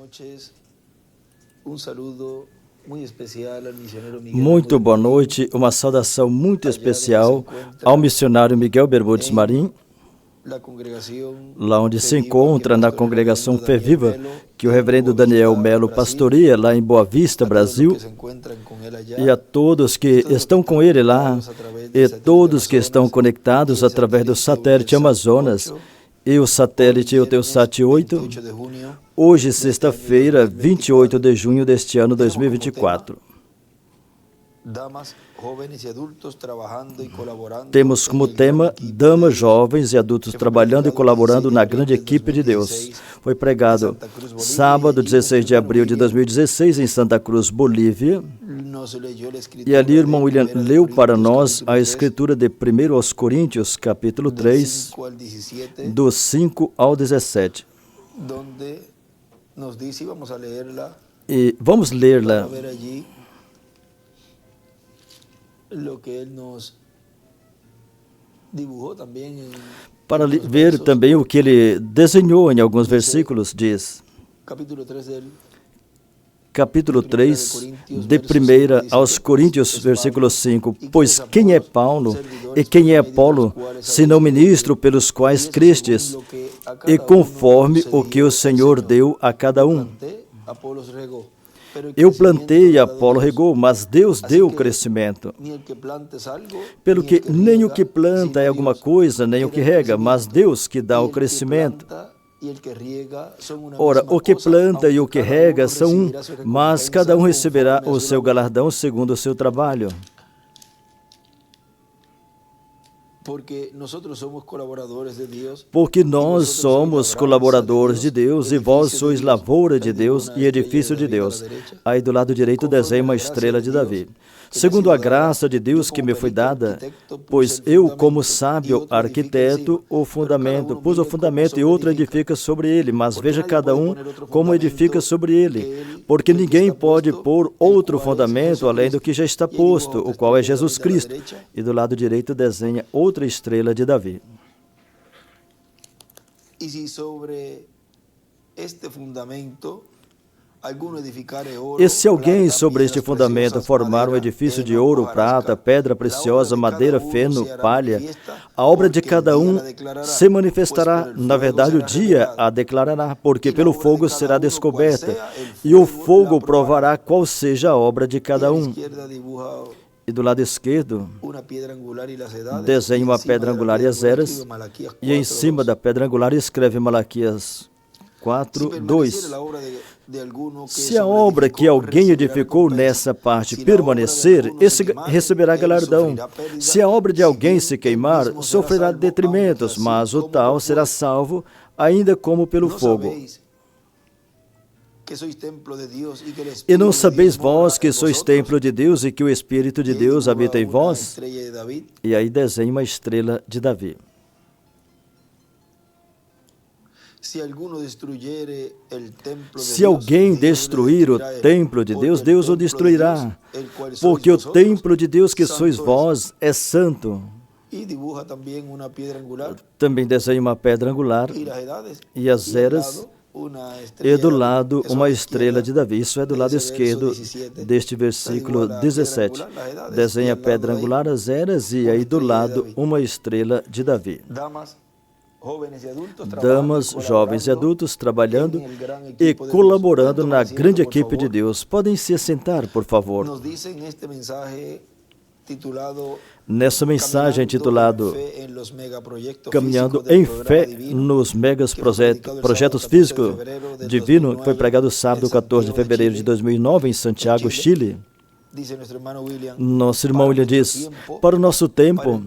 noches. Um saludo muito especial ao missionário Miguel. Muito boa noite, uma saudação muito especial ao missionário Miguel Bermudes Marim, lá onde se encontra na congregação Fé Viva, que o reverendo Daniel Melo pastoreia lá em Boa Vista, Brasil, e a todos que estão com ele lá, e todos que estão conectados através do satélite Amazonas e o satélite Eutelsat 8, hoje, sexta-feira, 28 de junho deste ano 2024. Temos como tema damas, jovens e adultos trabalhando e colaborando na grande equipe de Deus. Foi pregado sábado, 16 de abril de 2016, em Santa Cruz, Bolívia. E ali o irmão William leu para nós a escritura de 1 aos Coríntios, capítulo 3, do 5 ao 17. E vamos ler-la. Para ver também o que ele desenhou em alguns versículos, diz, capítulo 3, de 1 aos Coríntios, versículo 5, pois quem é Paulo e quem é Apolo, senão ministro pelos quais crestes, e conforme o que o Senhor deu a cada um. Eu plantei e Apolo regou, mas Deus deu o crescimento. Pelo que nem o que planta é alguma coisa, nem o que rega, mas Deus que dá o crescimento. Ora, o que planta e o que rega são um, mas cada um receberá o seu galardão segundo o seu trabalho. Porque nós somos colaboradores de Deus e vós sois lavoura de Deus e edifício de Deus. Aí do lado direito desenha uma estrela de Davi. Segundo a graça de Deus que me foi dada, pois eu, como sábio arquiteto, pus o fundamento e outro edifica sobre ele, mas veja cada um como edifica sobre ele, porque ninguém pode pôr outro fundamento além do que já está posto, o qual é Jesus Cristo. E do lado direito desenha outra estrela de Davi. E se sobre este fundamento e se alguém sobre este fundamento formar um edifício de ouro, prata, pedra preciosa, madeira, feno, palha, a obra de cada um se manifestará. Na verdade, o dia a declarará, porque pelo fogo será descoberta, e o fogo provará qual seja a obra de cada um. E do lado esquerdo, desenha uma pedra angular e as eras, e em cima da pedra angular escreve Malaquias 4, 2. Se a obra que alguém edificou nessa parte permanecer, esse receberá galardão. Se a obra de alguém se queimar, sofrerá detrimentos, mas o tal será salvo, ainda como pelo fogo. E não sabeis vós que sois templo de Deus e que o Espírito de Deus habita em vós? E aí desenha uma estrela de Davi. Se alguém destruir o templo de Deus, Deus o destruirá, porque o templo de Deus que sois vós é santo. Também desenha uma pedra angular e as eras, e do lado uma estrela de Davi. Isso é do lado esquerdo deste versículo 17. Desenha a pedra angular, as eras, e aí do lado uma estrela de Davi. Damas, jovens e adultos trabalhando e colaborando na grande equipe de Deus. Podem se assentar, por favor. Nessa mensagem intitulada Caminhando em Fé nos Megas Projetos Físicos Divino, que foi pregado sábado, 14 de fevereiro de 2009, em Santiago, Chile. Nosso irmão William diz, para o nosso tempo,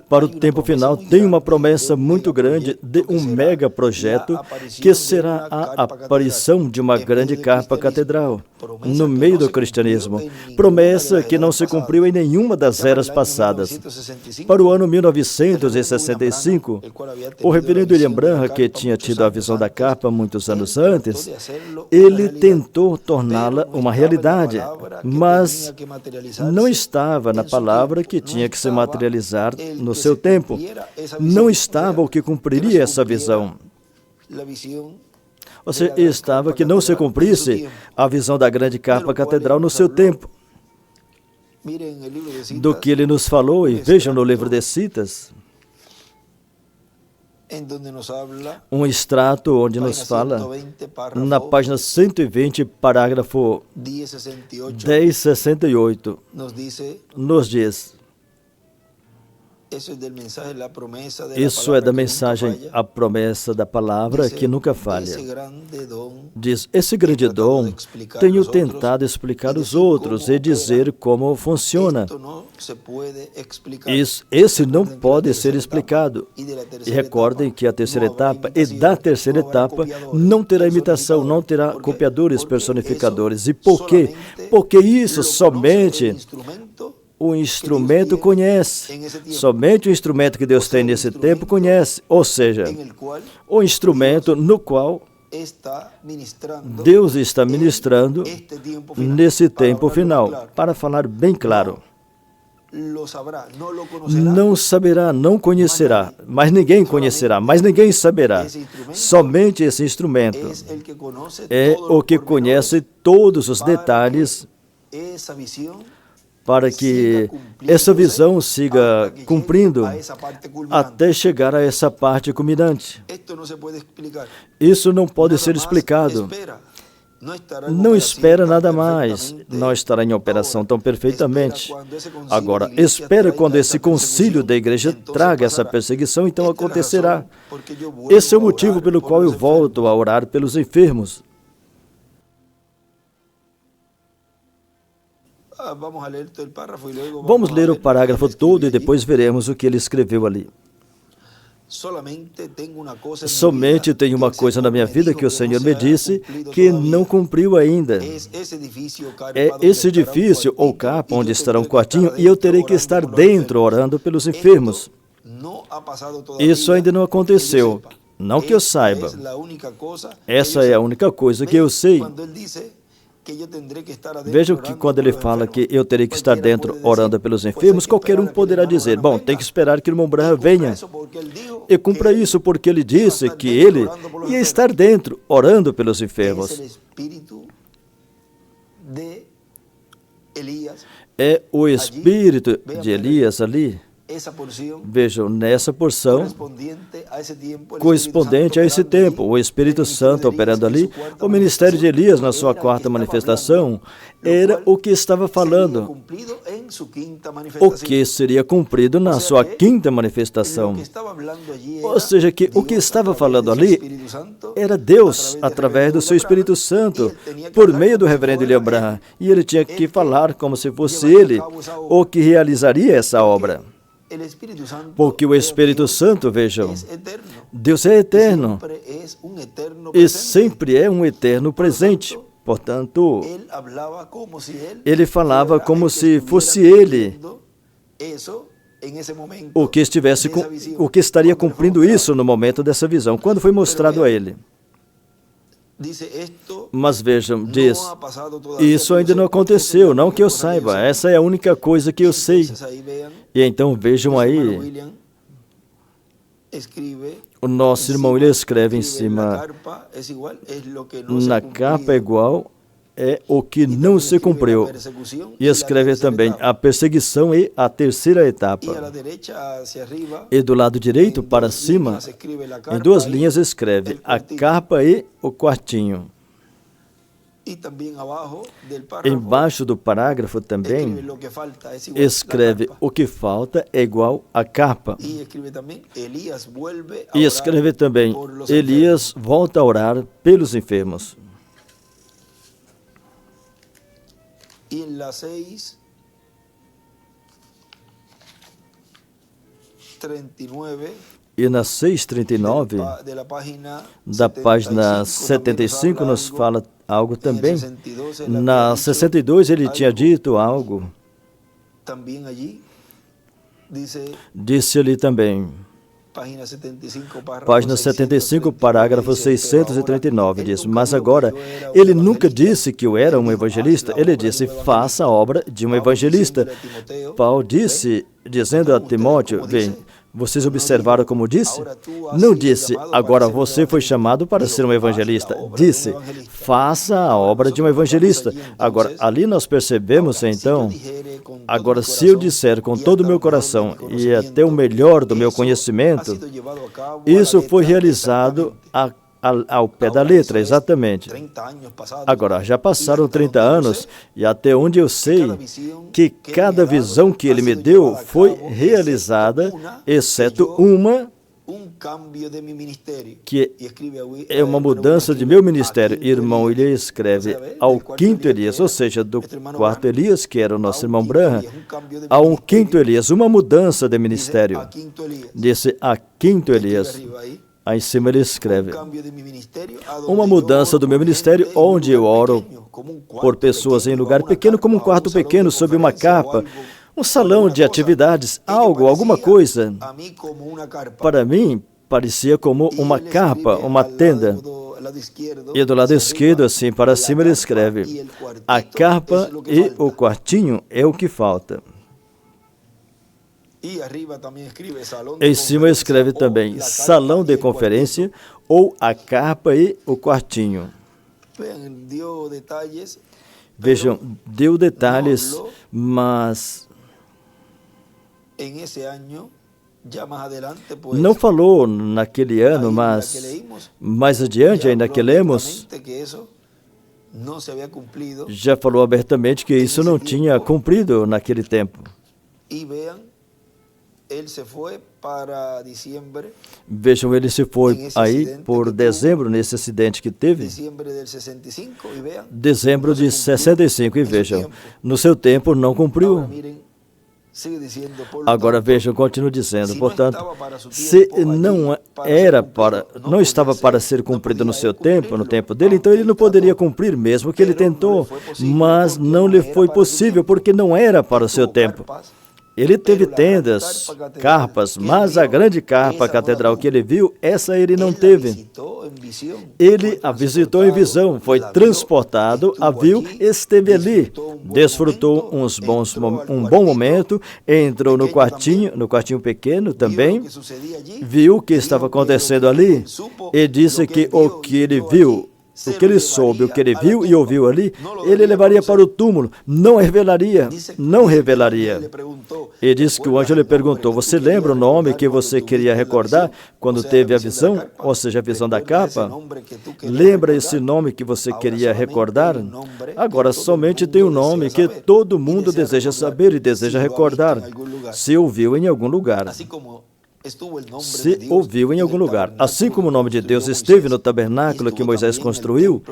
para o tempo final, tem uma promessa muito grande de um mega projeto que será a aparição de uma grande carpa catedral no meio do cristianismo. Promessa que não se cumpriu em nenhuma das eras passadas. Para o ano 1965, o reverendo William Branham, que tinha tido a visão da carpa muitos anos antes, ele tentou torná-la uma realidade, mas não estava na palavra que tinha que se materializar no seu tempo. Não estava o que cumpriria essa visão. Você estava que não se cumprisse a visão da grande capa catedral no seu tempo. Do que ele nos falou, e vejam no livro de Citas, um extrato onde nos fala, na página 120, parágrafo 1068, nos diz: isso é da mensagem, a promessa da palavra que nunca falha. Diz, esse grande dom tenho tentado explicar aos outros e dizer como funciona. Esse não pode ser explicado. E recordem que a terceira etapa, e da terceira etapa, não terá imitação, não terá copiadores, personificadores. E por quê? Porque isso somente o instrumento conhece. Somente o instrumento que Deus tem nesse tempo conhece. Ou seja, o instrumento no qual Deus está ministrando nesse tempo final. Para falar bem claro, não saberá, não conhecerá, mas ninguém conhecerá, mas ninguém saberá. Somente esse instrumento é o que conhece todos os detalhes para que essa visão siga cumprindo até chegar a essa parte culminante. Isso não pode ser explicado. Não espera nada mais, não estará em operação tão perfeitamente. Agora, espera quando esse concílio da igreja traga essa perseguição, então acontecerá. Esse é o motivo pelo qual eu volto a orar pelos enfermos. Vamos ler o parágrafo todo e depois veremos o que ele escreveu ali. Somente tenho uma coisa na minha vida que o Senhor me disse que não cumpriu ainda. É esse edifício ou capa onde estará um quartinho e eu terei que estar dentro orando pelos enfermos. Isso ainda não aconteceu. Não que eu saiba. Essa é a única coisa que eu sei. Vejam que quando ele fala que eu terei que estar dentro orando pelos enfermos, qualquer um poderá dizer, bom, tem que esperar que o irmão Branham venha. E cumpra isso porque ele disse que ele ia estar dentro orando pelos enfermos. É o espírito de Elias ali. Vejam, nessa porção correspondente a esse tempo, o Espírito Santo operando ali, o ministério de Elias na sua quarta manifestação era o que estava falando, o que seria cumprido na sua quinta manifestação. Ou seja, que o que estava falando ali era Deus, através do seu Espírito Santo, por meio do reverendo William Branham, e ele tinha que falar como se fosse ele o que realizaria essa obra. Porque o Espírito Santo, vejam, Deus é eterno e sempre é um eterno presente. Portanto, ele falava como se fosse ele o que estaria cumprindo isso no momento dessa visão, quando foi mostrado a ele. Mas vejam, diz, isso ainda não aconteceu, não que eu saiba, essa é a única coisa que eu sei. E então vejam aí, o nosso irmão William escreve em cima, na capa igual é o que não se cumpriu. E escreve também a perseguição e a terceira etapa. E do lado direito para cima, em duas linhas escreve a capa e o quartinho. Embaixo do parágrafo também escreve o que falta é igual a capa. E escreve também Elias volta a orar pelos enfermos. E na 639 da página 75 nos fala algo também. Na 62 ele tinha dito algo. Disse ali também. Página 75, parágrafo 639, diz, mas agora, ele nunca disse que eu era um evangelista, ele disse, faça a obra de um evangelista. Paulo disse, dizendo a Timóteo, bem, Vocês observaram como disse? Não disse, agora você foi chamado para ser um evangelista. Disse, faça a obra de um evangelista. Agora, ali nós percebemos, então, agora, se eu disser com todo o meu coração e até o melhor do meu conhecimento, isso foi realizado ao pé da letra, exatamente. Agora, já passaram 30 anos e até onde eu sei que cada visão que ele me deu foi realizada, exceto uma, que é uma mudança de meu ministério. Irmão, ele escreve ao quinto Elias, ou seja, do quarto Elias, que era o nosso irmão Branham, a um quinto Elias, uma mudança de ministério. Disse a quinto Elias. Aí em cima ele escreve, uma mudança do meu ministério, onde eu oro por pessoas em lugar pequeno, como um quarto pequeno, sob uma capa, um salão de atividades, alguma coisa. Para mim, parecia como uma capa, uma tenda. E do lado esquerdo, assim, para cima ele escreve, a capa e o quartinho é o que falta. Em cima escreve também salão de conferência ou a capa e o quartinho. Vejam, deu detalhes, mas não falou naquele ano, mas mais adiante, ainda que lemos, já falou abertamente que isso não tinha cumprido naquele tempo. Vejam, ele se foi aí por dezembro, nesse acidente que teve. Dezembro de 65, e vejam, no seu tempo não cumpriu. Agora vejam, continuo dizendo, portanto, se não estava para ser cumprido no seu tempo, no tempo dele, então ele não poderia cumprir, mesmo que ele tentou, mas não lhe foi possível, porque não era para o seu tempo. Ele teve tendas, carpas, mas a grande carpa catedral que ele viu, essa ele não teve. Ele a visitou em visão, foi transportado, a viu, esteve ali, desfrutou um bom momento, entrou no quartinho pequeno também, viu o que estava acontecendo ali e disse que o que ele viu, o que ele soube, o que ele viu e ouviu ali, ele levaria para o túmulo, não revelaria. E disse que o anjo lhe perguntou, você lembra o nome que você queria recordar quando teve a visão, ou seja, a visão da capa? Lembra esse nome que você queria recordar? Agora, somente tem um nome que todo mundo deseja saber e deseja recordar, se ouviu em algum lugar. Se ouviu em algum lugar. Assim como o nome de Deus esteve no tabernáculo que Moisés construiu,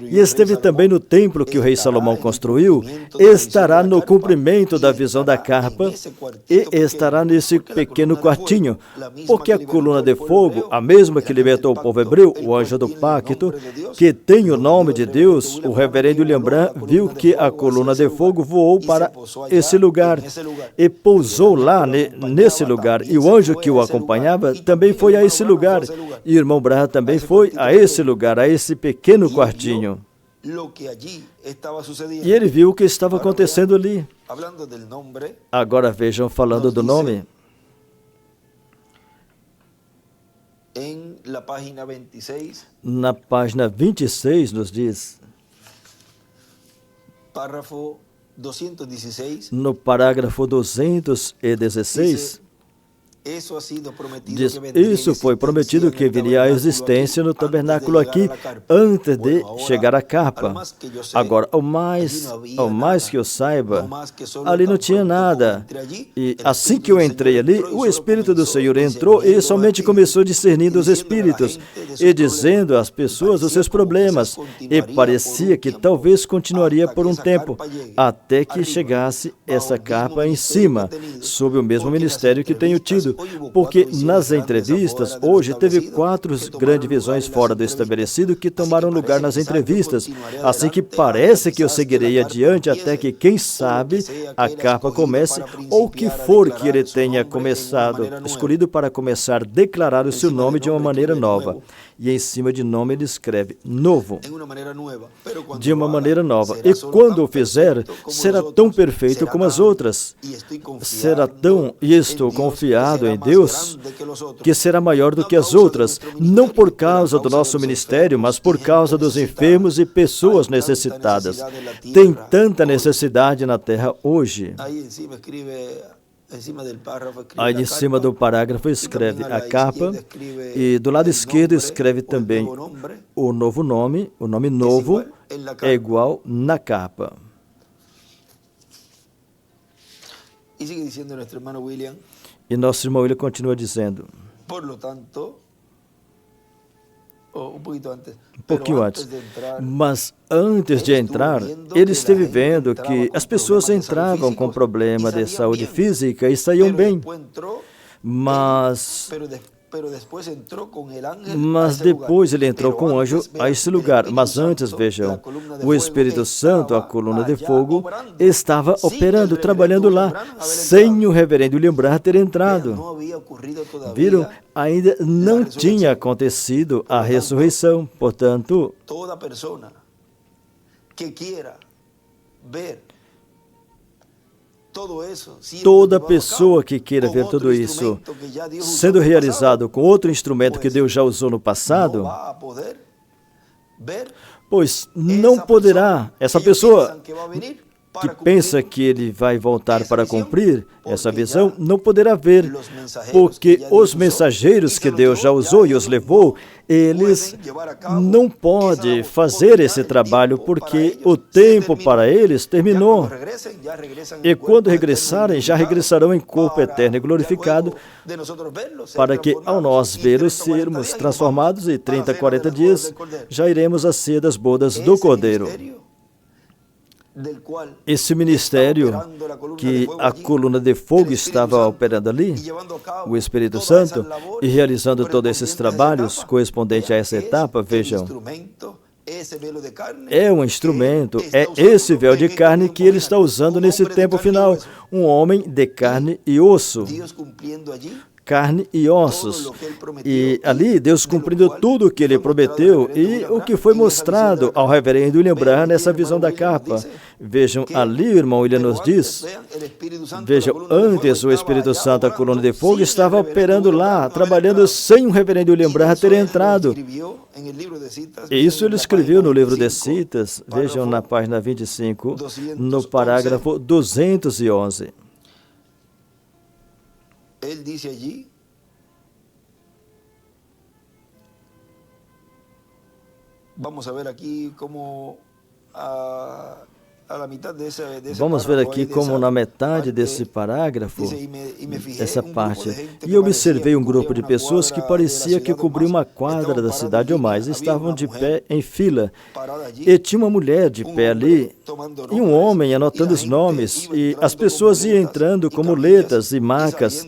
e esteve também no templo que o rei Salomão construiu, estará no cumprimento da visão da carpa e estará nesse pequeno quartinho, porque a coluna de fogo, a mesma que libertou o povo hebreu, o anjo do pacto, que tem o nome de Deus, o reverendo William Branham, viu que a coluna de fogo voou para esse lugar e pousou lá nesse lugar, e o anjo que o acompanhava também foi a esse lugar, e o irmão Branham também foi a esse lugar, a esse pequeno quartinho. E ele viu o que estava acontecendo ali. Agora vejam, falando do nome, na página 26 nos diz, no parágrafo 216, diz, isso foi prometido que viria à existência no tabernáculo aqui, antes de chegar a capa. Agora, ao mais que eu saiba, ali não tinha nada. E assim que eu entrei ali, o Espírito do Senhor entrou e somente começou discernindo os espíritos e dizendo às pessoas os seus problemas. E parecia que talvez continuaria por um tempo, até que chegasse essa capa em cima, sob o mesmo ministério que tenho tido. Porque nas entrevistas, hoje teve 4 grandes visões fora do estabelecido que tomaram lugar nas entrevistas. Assim que parece que eu seguirei adiante até que, quem sabe, a capa comece, ou que for que ele tenha escolhido para começar a declarar o seu nome de uma maneira nova. E em cima de nome ele escreve novo, de uma maneira nova. E quando o fizer, será tão perfeito como as outras. Será tão, e estou confiado em Deus, que será maior do que as outras, não por causa do nosso ministério, mas por causa dos enfermos e pessoas necessitadas. Tem tanta necessidade na terra hoje. Aí em cima do parágrafo escreve a capa e do lado esquerdo escreve também o novo nome, o nome novo é igual na capa. E nosso irmão William continua dizendo, um pouquinho antes, mas antes de entrar, ele esteve vendo que as pessoas entravam com problema de saúde física e saíam bem, mas depois ele entrou com o anjo a esse lugar. Mas antes, vejam, o Espírito Santo, a coluna de fogo, estava operando, trabalhando lá, sem o reverendo William Branham ter entrado. Viram? Ainda não tinha acontecido a ressurreição. Portanto, toda pessoa que queira ver tudo isso sendo realizado com outro instrumento que Deus já usou no passado, pois não poderá, essa pessoa que pensa que ele vai voltar para cumprir essa visão, não poderá ver, porque os mensageiros que Deus já usou e os levou, eles não podem fazer esse trabalho, porque o tempo para eles terminou. E quando regressarem, já regressarão em corpo eterno e glorificado, para que ao nós vê-los sermos transformados em 30, 40 dias, já iremos à ceia das bodas do Cordeiro. Esse ministério que a coluna de fogo estava operando ali, o Espírito Santo, e realizando todos esses trabalhos correspondentes a essa etapa, vejam, é um instrumento, é esse véu de carne que ele está usando nesse tempo final, um homem de carne e osso. Carne e ossos. E ali, Deus cumprindo tudo o que ele prometeu e o que foi mostrado ao reverendo William Branham nessa visão da capa. Vejam, ali o irmão William nos diz, vejam, antes o Espírito Santo, a coluna de fogo, estava operando lá, trabalhando sem o reverendo William Branham ter entrado. E isso ele escreveu no livro de Citas, vejam na página 25, no parágrafo 211. Él dice allí, vamos a ver aqui como vamos ver aqui como na metade desse parágrafo, essa parte, e observei um grupo de pessoas que parecia que cobria uma quadra da cidade ou mais, estavam de pé em fila, e tinha uma mulher de pé ali, e um homem anotando os nomes, e as pessoas iam entrando com muletas e macas,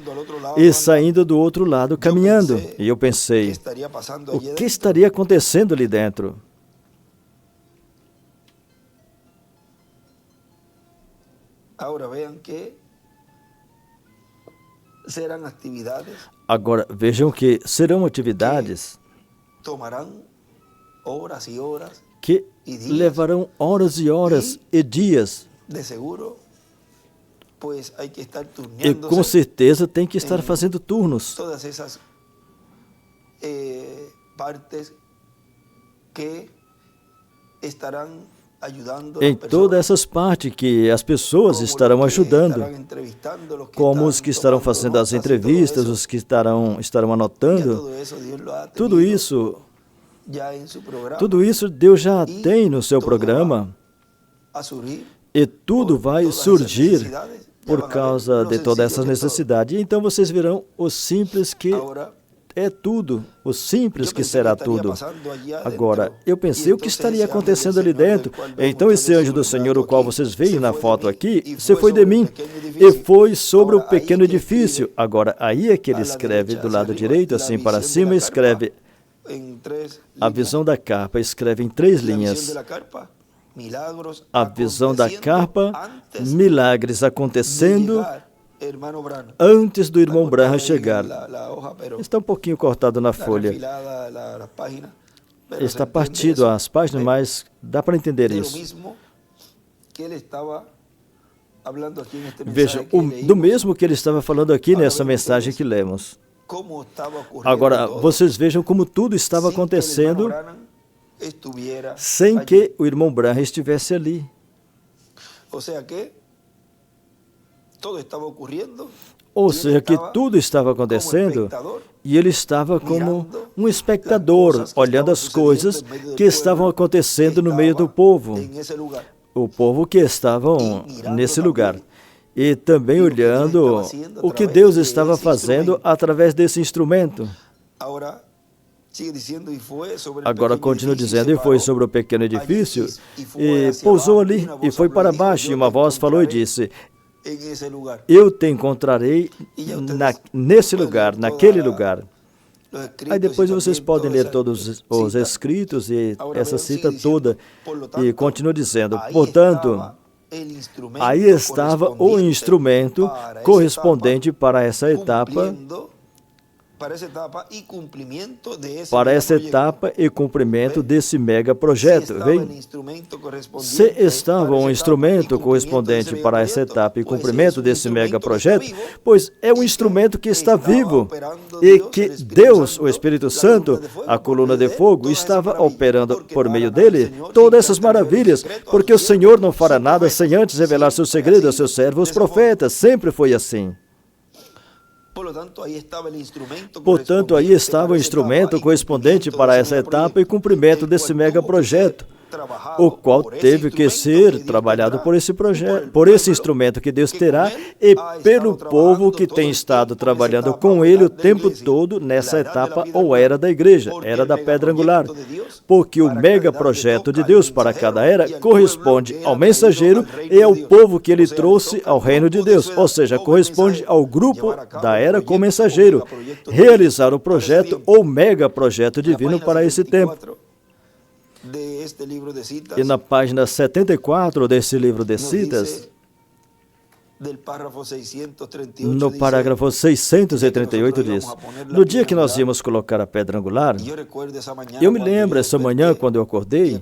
e saindo do outro lado caminhando, e eu pensei, o que estaria acontecendo ali dentro? Agora, vejam que serão atividades que levarão horas e horas e dias. E com certeza tem que estar fazendo turnos. Todas essas partes que estarão em todas essas partes que as pessoas estarão ajudando, como os que estarão fazendo as entrevistas, os que estarão anotando, tudo isso Deus já tem no seu programa, e tudo vai surgir por causa de toda essa necessidade. Então vocês verão o simples que é tudo, o simples que será tudo. Agora, eu pensei o que estaria acontecendo ali dentro. Então esse anjo do Senhor, o qual vocês veem na foto aqui, se foi de mim, e foi sobre o pequeno edifício. Agora, aí é que ele escreve do lado direito, assim para cima, escreve a visão da carpa, escreve em 3 linhas. A visão da carpa, milagres acontecendo antes do irmão Branham chegar. Está um pouquinho cortado na folha. Está partido as páginas, mas dá para entender isso. Veja, do mesmo que ele estava falando aqui nessa mensagem que lemos. Agora, vocês vejam como tudo estava acontecendo sem que o irmão Branham estivesse ali. Ou seja, que tudo estava acontecendo e ele estava como um espectador, olhando as coisas que estavam acontecendo no meio do povo. O povo que estavam nesse lugar. E também olhando o que Deus estava fazendo através desse instrumento. Agora continua dizendo, e foi sobre o pequeno edifício, e pousou ali, e foi para baixo, e uma voz falou e disse, eu te encontrarei nesse lugar, naquele lugar. Aí depois vocês podem ler todos os escritos e essa cita toda, e continua dizendo, portanto, aí estava o instrumento correspondente para essa etapa e cumprimento desse mega projeto. Se estava um instrumento correspondente para essa etapa e cumprimento desse mega projeto, pois é um instrumento que está vivo e que Deus, o Espírito Santo, a coluna de fogo, estava operando por meio dele todas essas maravilhas, porque o Senhor não fará nada sem antes revelar seu segredo a seus servos, os profetas. Sempre foi assim. Portanto, aí estava o instrumento correspondente para essa etapa e cumprimento desse mega projeto, o qual teve que ser trabalhado por esse projeto, por esse instrumento que Deus terá e pelo povo que tem estado trabalhando com ele o tempo todo nessa etapa ou era da igreja, era da pedra angular. Porque o mega projeto de Deus para cada era corresponde ao mensageiro e ao povo que ele trouxe ao reino de Deus, ou seja, corresponde ao grupo da era com mensageiro, realizar o projeto ou mega projeto divino para esse tempo. E na página 74 desse livro de citas, no parágrafo 638 diz, no dia que nós íamos colocar a pedra angular, eu me lembro essa manhã quando eu acordei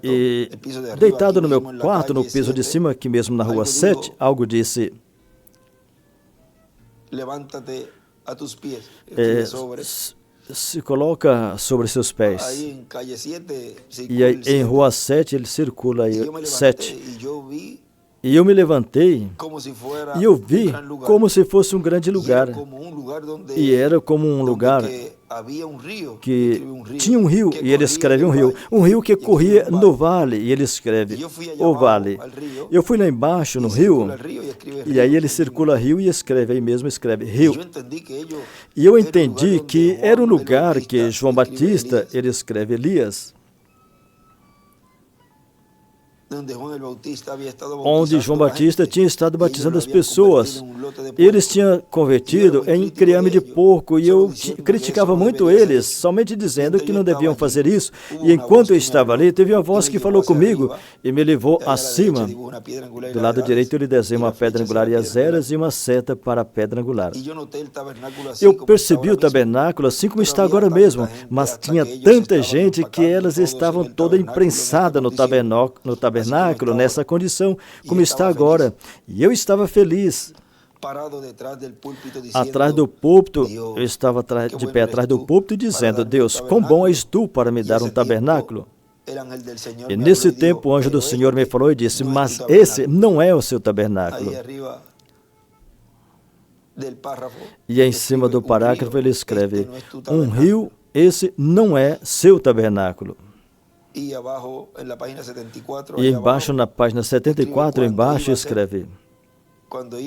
e deitado no meu quarto, no piso de cima, aqui mesmo na rua 7, algo disse, se coloca sobre seus pés. E aí, em rua 7, ele circula aí, 7. E eu me levantei e eu vi como se fosse um grande lugar. E era como um lugar que tinha um rio, e ele escreve um rio que corria no vale, e ele escreve o vale. Eu fui lá embaixo no rio, e aí ele circula rio e escreve, aí mesmo escreve rio. E eu entendi que era um lugar que João Batista, ele escreve Elias, onde João Batista tinha estado batizando as pessoas. Eles tinham convertido em criame de porco e eu criticava muito eles, somente dizendo que não deviam fazer isso. E enquanto eu estava ali, teve uma voz que falou comigo e me levou acima. Do lado direito ele desenha uma pedra angular e as eras e uma seta para a pedra angular. Eu percebi o tabernáculo assim como está agora mesmo, mas tinha tanta gente que elas estavam toda imprensada no tabernáculo, nessa condição, como está agora. E eu estava feliz. Atrás do púlpito, eu estava de pé atrás do púlpito, dizendo, Deus, quão bom és tu para me dar um tabernáculo. E nesse tempo o anjo do Senhor me falou e disse, mas esse não é o seu tabernáculo. E em cima do parágrafo ele escreve, um rio, esse não é seu tabernáculo. E embaixo, na página 74, embaixo escreve, quando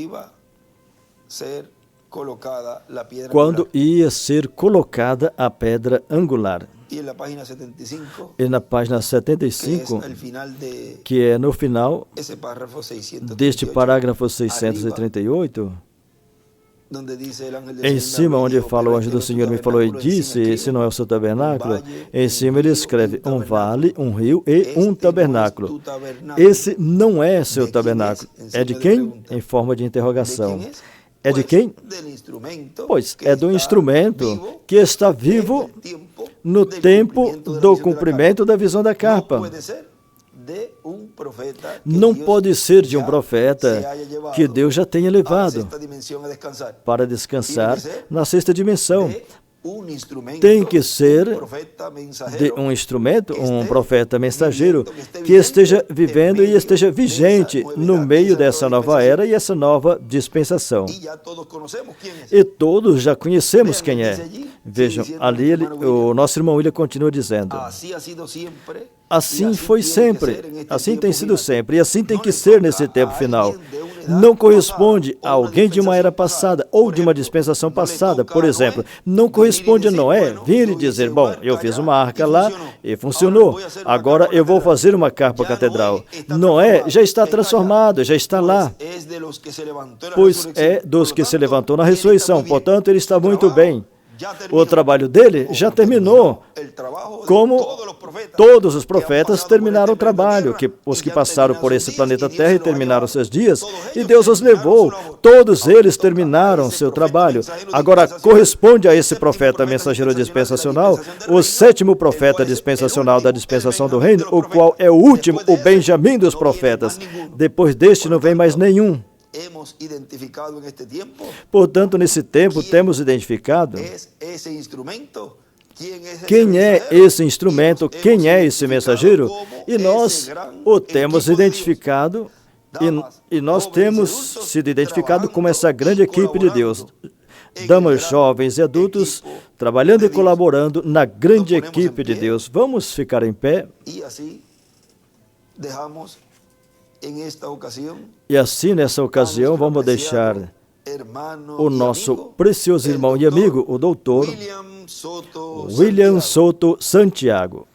ia ser colocada a pedra angular. E na página 75, que é no final deste parágrafo 638, Em cima, onde fala o anjo do Senhor me falou e disse, esse não é o seu tabernáculo, em cima ele escreve um vale, um rio e um tabernáculo. Esse não é seu tabernáculo. É de quem? Em forma de interrogação. É de quem? Pois é do instrumento que está vivo no tempo do cumprimento da visão da capa. Não pode ser de um profeta que Deus já tenha levado para descansar na sexta dimensão. Tem que ser de um instrumento, um profeta mensageiro, que esteja vivendo e esteja vigente no meio dessa nova era e essa nova dispensação. E todos já conhecemos quem é. Vejam, ali o nosso irmão William continua dizendo: assim foi sempre, assim tem sido sempre, e assim tem que ser nesse tempo final. Não corresponde a alguém de uma era passada ou de uma dispensação passada, por exemplo. Não corresponde a Noé vir e dizer, bom, eu fiz uma arca lá e funcionou, agora eu vou fazer uma capa catedral. Noé já está transformado, já está lá, pois é dos que se levantou na ressurreição, portanto ele está muito bem. O trabalho dele já terminou, como todos os profetas terminaram o trabalho, os que passaram por esse planeta Terra e terminaram seus dias, e Deus os levou, todos eles terminaram seu trabalho. Agora, corresponde a esse profeta mensageiro dispensacional, o sétimo profeta dispensacional da dispensação do reino, o qual é o último, o Benjamim dos profetas. Depois deste não vem mais nenhum. Portanto, nesse tempo, temos identificado quem é esse instrumento, quem é esse mensageiro, e nós o temos identificado, e nós temos sido identificado como essa grande equipe de Deus. Damas, jovens e adultos, trabalhando e colaborando na grande equipe de Deus. Vamos ficar em pé. E assim, nessa ocasião, vamos deixar o nosso precioso irmão e amigo, o doutor William Soto Santiago.